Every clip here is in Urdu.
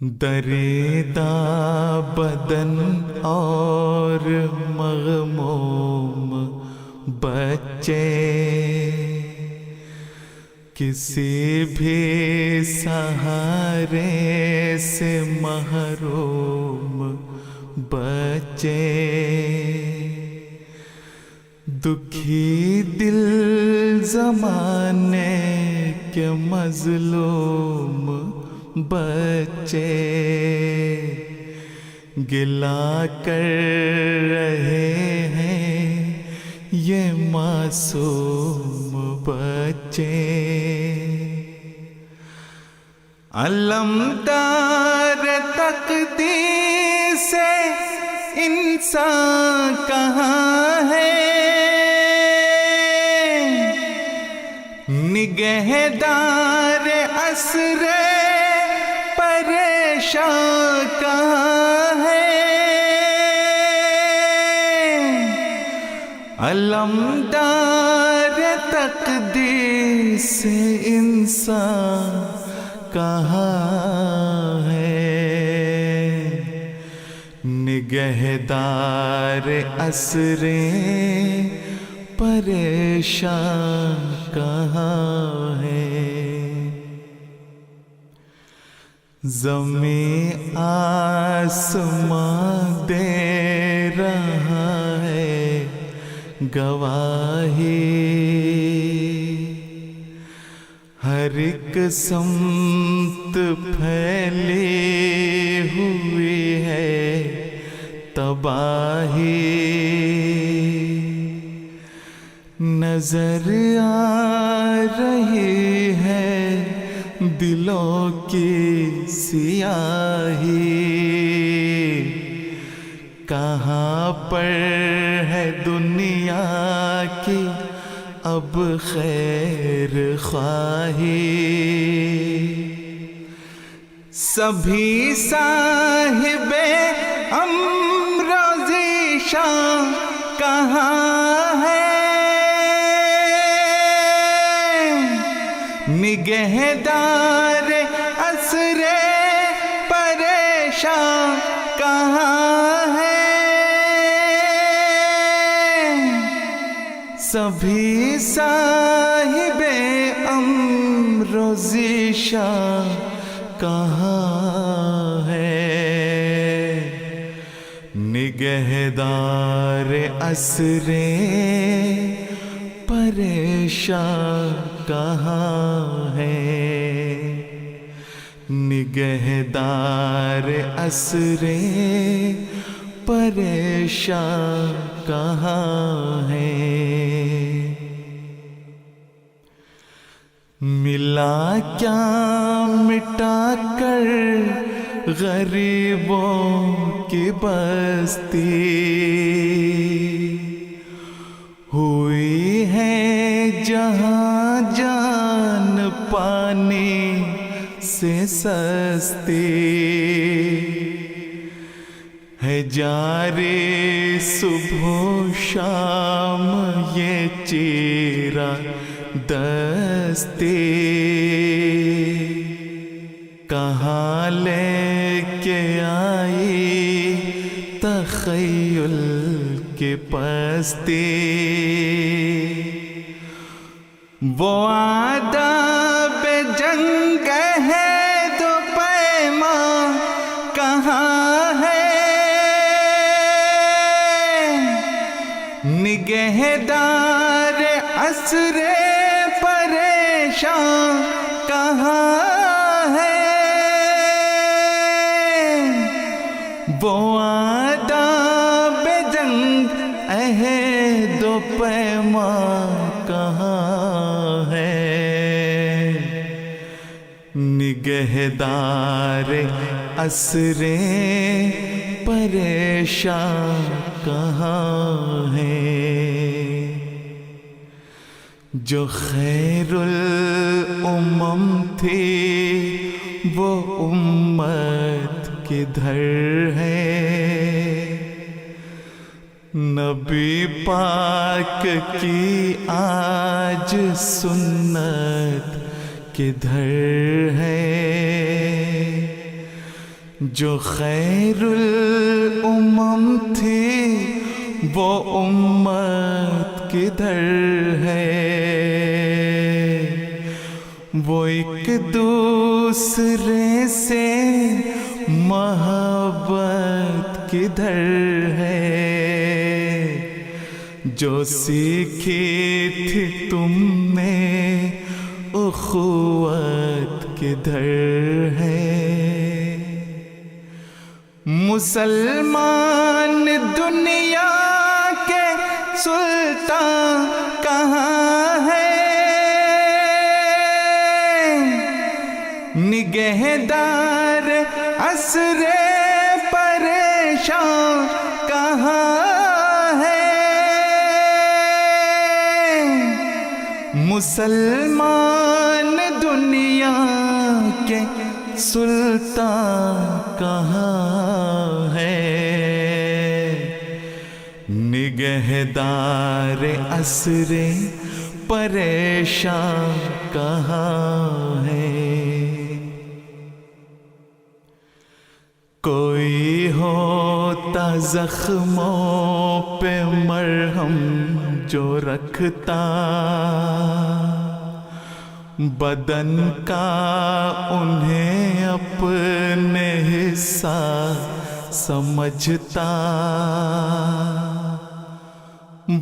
دریدہ بدن اور مغموم بچے کسی بھی سہارے سے محروم بچے دکھی دل زمانے کے مظلوم بچے گلا کر رہے ہیں یہ معصوم بچے علمدار تقدیر سے انسان کہاں ہے نگہدار عصر پریشان کہاں ہے علمدار تقدیر سے انسان کہاں ہے نگہدار عصر پریشان کہاں ہے زمین آسمان دے رہا ہے گواہی ہر ایک سمت پھیلی ہوئی ہے تباہی نظر آ رہی ہے دلوں کی سیاہی کہاں پر ہے دنیا کی اب خیر خواہی سبھی صاحب امر و ذیشان کہاں ہے نگہدار عصر پریشان کہاں ہے سبھی صاحب امر و ذیشان کہاں ہے نگہدار عصر پریشان کہاں ہے نگہدار عصر پریشان کہاں ہے ملا کیا مٹا کر غریبوں کی بستی ہوئی ہے جہاں جان پانی سے سستی ہے جاری صبح و شام یہ چیرا دستی کہاں لے کے آئی تخیل کی پستی وہ آداب جنگ ہے دو پیما کہاں ہے نگہدار عصر پریشان کہاں ہے وہ آداب جنگ عہد و پیما کہاں ہے نگہدار عصر پریشان کہاں ہے جو خیر الامم تھی وہ امت کدھر ہے نبی پاک کی آج سنت کدھر ہے جو خیر الامم تھی وہ امت کدھر ہے؟ وہ ایک دوسرے سے محبت کدھر ہے؟ جو سیکھی تھی تم نے اخوت کدھر ہے؟ مسلمان دنیا کے سلطان کہاں ہے؟ نگہدار عصر پریشان کہاں ہے؟ مسلمان دنیا کے سلطان کہاں ہے؟ نگہدار عصر پریشان کہاں ہے؟ کوئی ہوتا زخموں پہ مرہم جو رکھتا، بدن کا انہیں اپنے حصہ سمجھتا،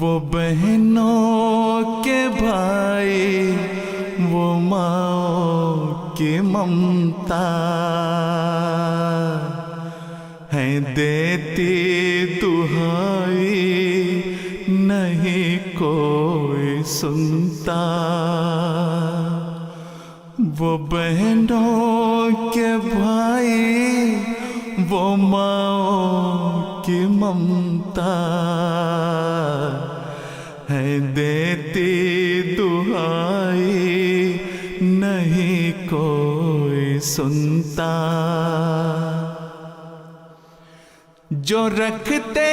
وہ بہنوں کے بھائی وہ ماں کی ممتا ہے، دیتی دہائی نہیں کوئی سنتا، وہ بہنوں کے بھائی وہ ماں کی ممتا ہے، دیتی دہائی نہیں کوئی سنتا۔ جو رکھتے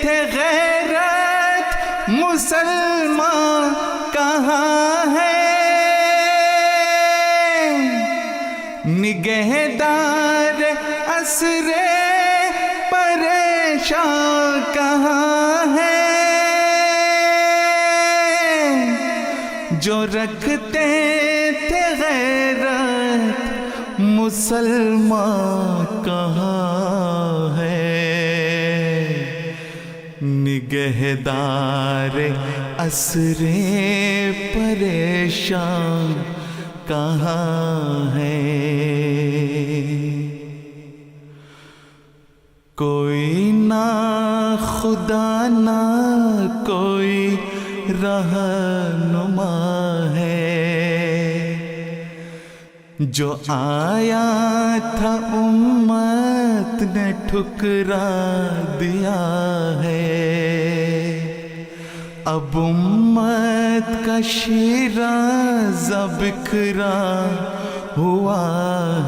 تھے غیرت مسلمان کہاں ہے؟ نگہدار عصر پریشان کہاں ہے؟ جو رکھتے تھے غیرت مسلمان کہاں ہے؟ نگہدار عصر پریشان کہاں ہے؟ کوئی نہ خدا نہ کوئی رہنما ہے، جو آیا تھا امت نے ٹھکرا دیا ہے، اب امت کا شیرازہ بکھرا ہوا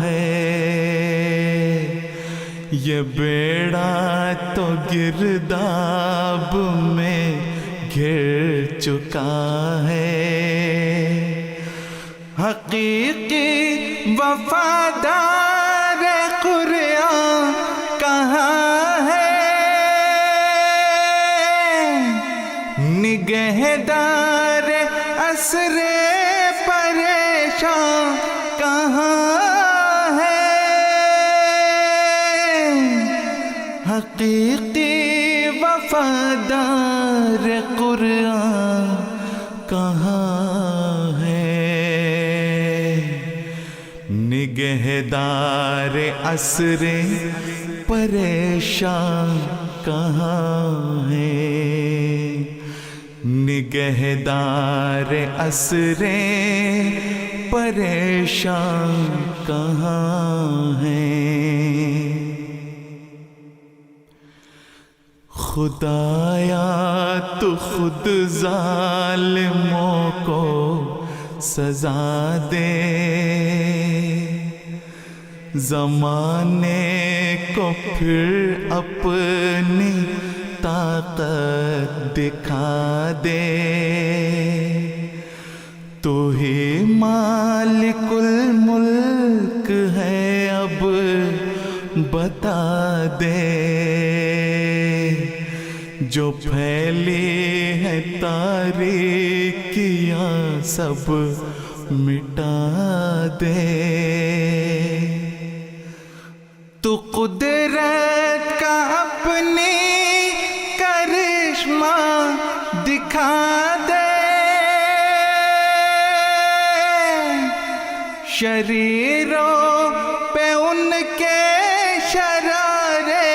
ہے، یہ بیڑا تو گرداب میں گر چکا ہے، حقیقی وفادار قرآن کہاں ہے؟ نگہدار عصر پریشان کہاں ہے؟ حقیقی وفادار قرآن کہاں ہے؟ نگہدار عصر پریشان کہاں ہے؟ نگہدار عصر پریشان کہاں ہے؟ خدایا تو خود ظالموں کو سزا دے، زمانے کو پھر اپنی طاقت دکھا دے، تو ہی مالک الملک ہے اب بتا دے، جو پھیلی ہے تاریکیاں سب مٹا دے۔ تو قدرت کا اپنی کرشمہ دکھا دے، شریروں پہ ان کے شرارے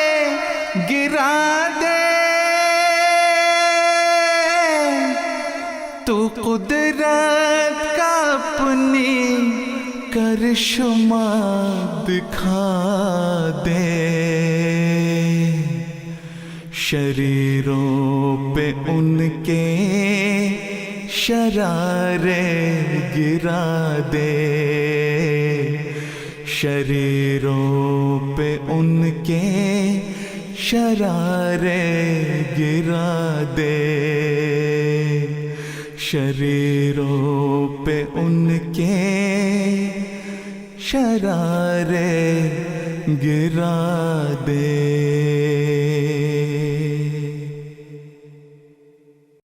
گرا دے۔ تو قدرت کا اپنی کرشمہ دکھا دے، شریروں پہ ان کے شرارے گرا دے، شریروں پہ ان کے شرارے گرا دے، شریروں پہ ان کے شرارے گرا دے۔